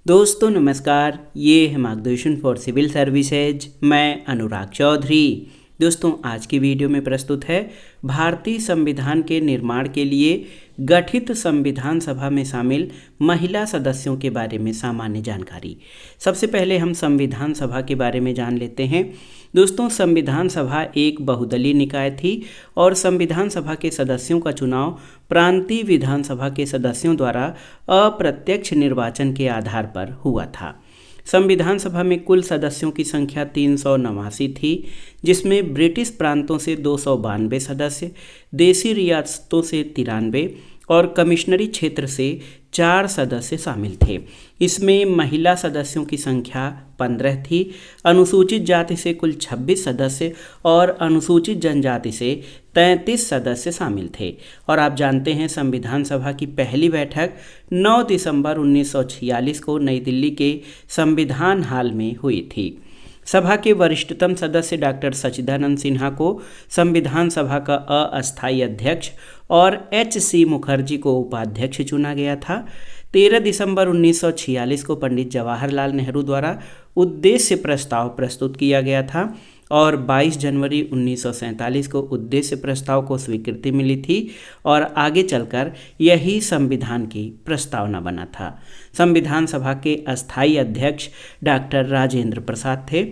दोस्तों नमस्कार, ये है मार्गदर्शन फॉर सिविल सर्विसेज। मैं अनुराग चौधरी। दोस्तों आज की वीडियो में प्रस्तुत है भारतीय संविधान के निर्माण के लिए गठित संविधान सभा में शामिल महिला सदस्यों के बारे में सामान्य जानकारी। सबसे पहले हम संविधान सभा के बारे में जान लेते हैं। दोस्तों संविधान सभा एक बहुदलीय निकाय थी और संविधान सभा के सदस्यों का चुनाव प्रांतीय विधानसभा के सदस्यों द्वारा अप्रत्यक्ष निर्वाचन के आधार पर हुआ था। संविधान सभा में कुल सदस्यों की संख्या 389 थी, जिसमें ब्रिटिश प्रांतों से 292 सदस्य, देसी रियासतों से 93 और कमिश्नरी क्षेत्र से 4 सदस्य शामिल थे। इसमें महिला सदस्यों की संख्या 15 थी। अनुसूचित जाति से कुल 26 सदस्य और अनुसूचित जनजाति से 33 सदस्य शामिल थे। और आप जानते हैं संविधान सभा की पहली बैठक 9 दिसंबर 1946 को नई दिल्ली के संविधान हॉल में हुई थी। सभा के वरिष्ठतम सदस्य डॉक्टर सच्चिदानंद सिन्हा को संविधान सभा का अस्थायी अध्यक्ष और एच.सी. मुखर्जी को उपाध्यक्ष चुना गया था। 13 दिसंबर 1946 को पंडित जवाहरलाल नेहरू द्वारा उद्देश्य प्रस्ताव प्रस्तुत किया गया था और 22 जनवरी 1947 को उद्देश्य प्रस्ताव को स्वीकृति मिली थी और आगे चलकर यही संविधान की प्रस्तावना बना था। संविधान सभा के अस्थायी अध्यक्ष डॉक्टर राजेंद्र प्रसाद थे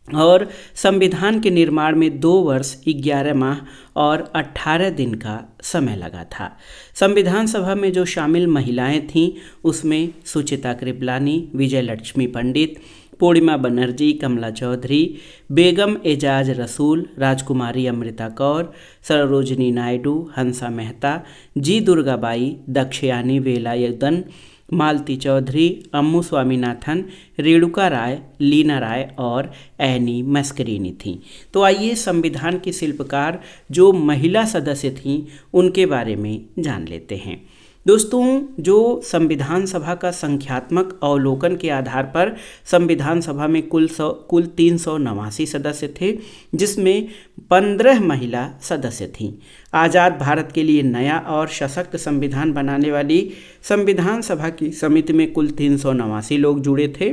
और संविधान के निर्माण में 2 वर्ष 11 माह और 18 दिन का समय लगा था। संविधान सभा में जो शामिल महिलाएं थीं उसमें सुचिता कृपलानी, विजय लक्ष्मी पंडित, पूर्णिमा बनर्जी, कमला चौधरी, बेगम एजाज रसूल, राजकुमारी अमृता कौर, सरोजिनी नायडू, हंसा मेहता, जी दुर्गाबाई, दक्षयानी वेलायुधन, मालती चौधरी, अम्मू स्वामीनाथन, रेणुका राय, लीना राय और एनी मस्करीनी थीं। तो आइए संविधान की शिल्पकार जो महिला सदस्य थीं उनके बारे में जान लेते हैं। दोस्तों जो संविधान सभा का संख्यात्मक अवलोकन के आधार पर संविधान सभा में कुल 389 सदस्य थे, जिसमेम 15 महिला सदस्य थीं। आज़ाद भारत के लिए नया और सशक्त संविधान बनाने वाली संविधान सभा की समिति में कुल 389 लोग जुड़े थे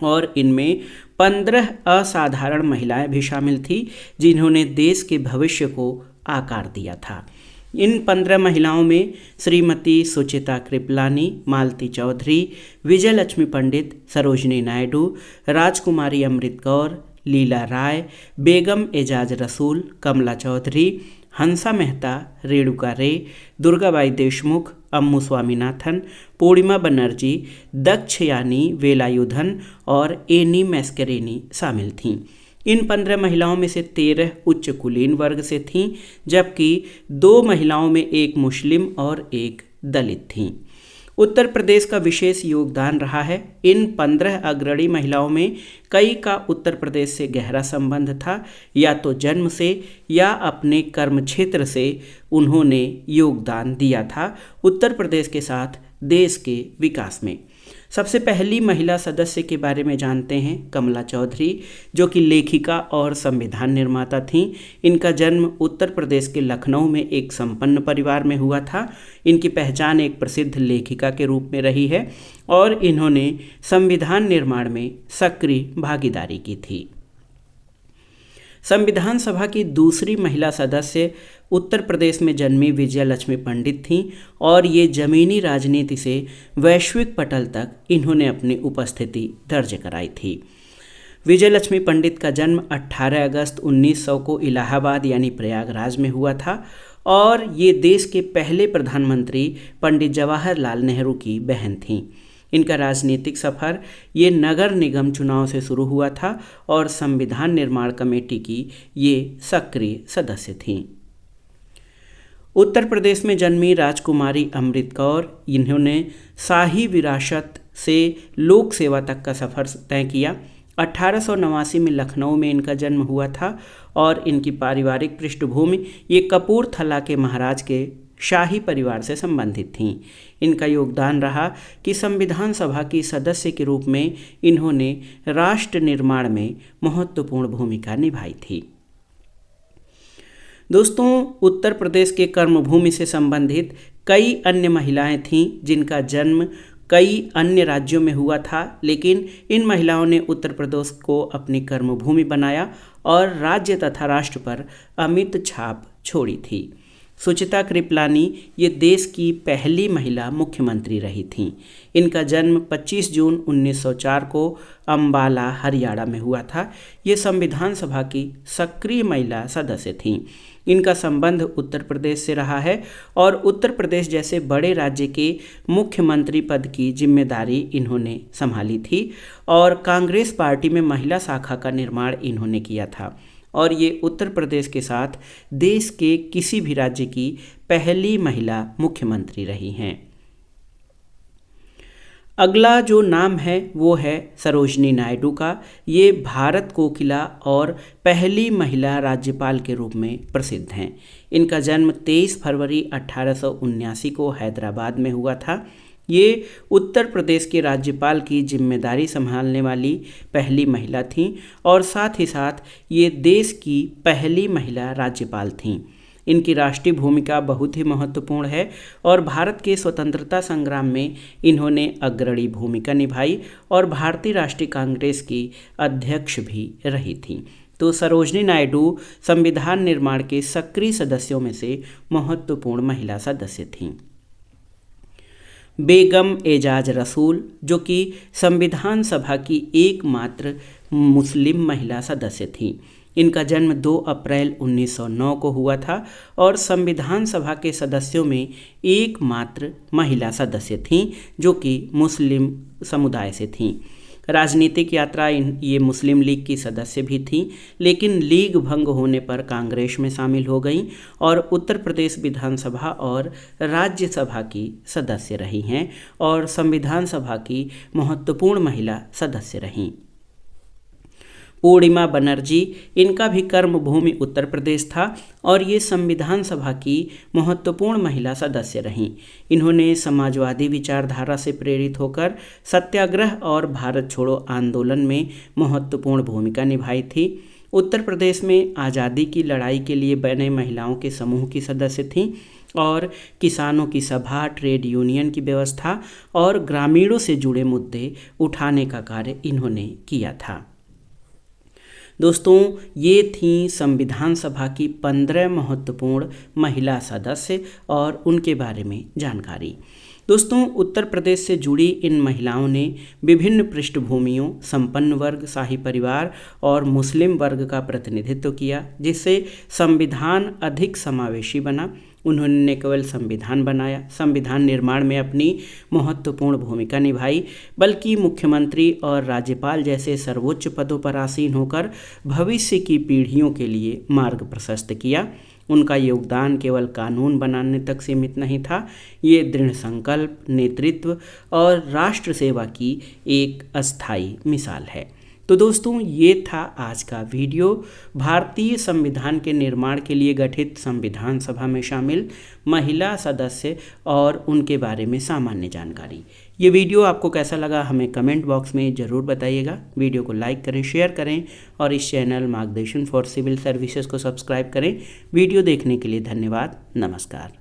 और इनमें 15 असाधारण महिलाएं भी शामिल थीं, जिन्होंने देश के भविष्य को आकार दिया था। इन 15 महिलाओं में श्रीमती सुचिता कृपलानी, मालती चौधरी, विजय लक्ष्मी पंडित, सरोजिनी नायडू, राजकुमारी अमृत कौर, लीला राय, बेगम एजाज रसूल, कमला चौधरी, हंसा मेहता, रेणुका रे, दुर्गाबाई देशमुख, अम्मू स्वामीनाथन, पूर्णिमा बनर्जी, दक्षयानी वेलायुधन और एनी मस्करीनी शामिल थीं। इन 15 महिलाओं में से 13 उच्च कुलीन वर्ग से थीं, जबकि 2 महिलाओं में एक मुस्लिम और एक दलित थीं। उत्तर प्रदेश का विशेष योगदान रहा है। इन 15 अग्रणी महिलाओं में कई का उत्तर प्रदेश से गहरा संबंध था, या तो जन्म से या अपने कर्म क्षेत्र से उन्होंने योगदान दिया था उत्तर प्रदेश के साथ देश के विकास में। सबसे पहली महिला सदस्य के बारे में जानते हैं, कमला चौधरी, जो कि लेखिका और संविधान निर्माता थीं। इनका जन्म उत्तर प्रदेश के लखनऊ में एक संपन्न परिवार में हुआ था। इनकी पहचान एक प्रसिद्ध लेखिका के रूप में रही है और इन्होंने संविधान निर्माण में सक्रिय भागीदारी की थी। संविधान सभा की दूसरी महिला सदस्य उत्तर प्रदेश में जन्मी विजय लक्ष्मी पंडित थीं और ये जमीनी राजनीति से वैश्विक पटल तक इन्होंने अपनी उपस्थिति दर्ज कराई थी। विजय लक्ष्मी पंडित का जन्म 18 अगस्त 1900 को इलाहाबाद यानी प्रयागराज में हुआ था और ये देश के पहले प्रधानमंत्री पंडित जवाहरलाल नेहरू की बहन थीं। इनका राजनीतिक सफ़र ये नगर निगम चुनाव से शुरू हुआ था और संविधान निर्माण कमेटी की ये सक्रिय सदस्य थीं। उत्तर प्रदेश में जन्मी राजकुमारी अमृत कौर, इन्होंने शाही विरासत से लोक सेवा तक का सफ़र तय किया। 1889 में लखनऊ में इनका जन्म हुआ था और इनकी पारिवारिक पृष्ठभूमि ये कपूरथला के महाराज के शाही परिवार से संबंधित थीं। इनका योगदान रहा कि संविधान सभा की सदस्य के रूप में इन्होंने राष्ट्र निर्माण में महत्वपूर्ण भूमिका निभाई थी। दोस्तों उत्तर प्रदेश के कर्मभूमि से संबंधित कई अन्य महिलाएं थीं जिनका जन्म कई अन्य राज्यों में हुआ था, लेकिन इन महिलाओं ने उत्तर प्रदेश को अपनी कर्मभूमि बनाया और राज्य तथा राष्ट्र पर अमिट छाप छोड़ी थी। सुचित्रा कृपलानी ये देश की पहली महिला मुख्यमंत्री रही थीं। इनका जन्म 25 जून 1904 को अंबाला, हरियाणा में हुआ था। ये संविधान सभा की सक्रिय महिला सदस्य थीं। इनका संबंध उत्तर प्रदेश से रहा है और उत्तर प्रदेश जैसे बड़े राज्य के मुख्यमंत्री पद की जिम्मेदारी इन्होंने संभाली थी और कांग्रेस पार्टी में महिला शाखा का निर्माण इन्होंने किया था और ये उत्तर प्रदेश के साथ देश के किसी भी राज्य की पहली महिला मुख्यमंत्री रही हैं। अगला जो नाम है वो है सरोजिनी नायडू का। ये भारत कोकिला और पहली महिला राज्यपाल के रूप में प्रसिद्ध हैं। इनका जन्म 23 फरवरी 1879 को हैदराबाद में हुआ था। ये उत्तर प्रदेश के राज्यपाल की जिम्मेदारी संभालने वाली पहली महिला थीं और साथ ही साथ ये देश की पहली महिला राज्यपाल थीं। इनकी राष्ट्रीय भूमिका बहुत ही महत्वपूर्ण है और भारत के स्वतंत्रता संग्राम में इन्होंने अग्रणी भूमिका निभाई और भारतीय राष्ट्रीय कांग्रेस की अध्यक्ष भी रही थीं। तो सरोजिनी नायडू संविधान निर्माण के सक्रिय सदस्यों में से महत्वपूर्ण महिला सदस्य थीं। बेगम एजाज रसूल, जो कि संविधान सभा की एकमात्र मुस्लिम महिला सदस्य थीं। इनका जन्म 2 अप्रैल 1909 को हुआ था और संविधान सभा के सदस्यों में एकमात्र महिला सदस्य थीं जो कि मुस्लिम समुदाय से थीं। राजनीतिक यात्रा ये मुस्लिम लीग की सदस्य भी थीं, लेकिन लीग भंग होने पर कांग्रेस में शामिल हो गईं और उत्तर प्रदेश विधानसभा और राज्यसभा की सदस्य रही हैं और संविधान सभा की महत्वपूर्ण महिला सदस्य रहीं। पूर्णिमा बनर्जी, इनका भी कर्मभूमि उत्तर प्रदेश था और ये संविधान सभा की महत्वपूर्ण महिला सदस्य रहीं। इन्होंने समाजवादी विचारधारा से प्रेरित होकर सत्याग्रह और भारत छोड़ो आंदोलन में महत्वपूर्ण भूमिका निभाई थी। उत्तर प्रदेश में आज़ादी की लड़ाई के लिए बने महिलाओं के समूह की सदस्य थीं और किसानों की सभा, ट्रेड यूनियन की व्यवस्था और ग्रामीणों से जुड़े मुद्दे उठाने का कार्य इन्होंने किया था। दोस्तों, ये थीं संविधान सभा की 15 महत्वपूर्ण महिला सदस्य और उनके बारे में जानकारी। दोस्तों, उत्तर प्रदेश से जुड़ी इन महिलाओं ने विभिन्न पृष्ठभूमियों, संपन्न वर्ग, शाही परिवार और मुस्लिम वर्ग का प्रतिनिधित्व किया, जिससे संविधान अधिक समावेशी बना। उन्होंने न केवल संविधान बनाया, संविधान निर्माण में अपनी महत्वपूर्ण भूमिका निभाई, बल्कि मुख्यमंत्री और राज्यपाल जैसे सर्वोच्च पदों पर आसीन होकर भविष्य की पीढ़ियों के लिए मार्ग प्रशस्त किया। उनका योगदान केवल कानून बनाने तक सीमित नहीं था, ये दृढ़ संकल्प, नेतृत्व और राष्ट्र सेवा की एक अस्थायी मिसाल है। तो दोस्तों, ये था आज का वीडियो। भारतीय संविधान के निर्माण के लिए गठित संविधान सभा में शामिल महिला सदस्य और उनके बारे में सामान्य जानकारी। ये वीडियो आपको कैसा लगा हमें कमेंट बॉक्स में ज़रूर बताइएगा। वीडियो को लाइक करें, शेयर करें और इस चैनल मार्गदर्शन फॉर सिविल सर्विसेज को सब्सक्राइब करें। वीडियो देखने के लिए धन्यवाद। नमस्कार।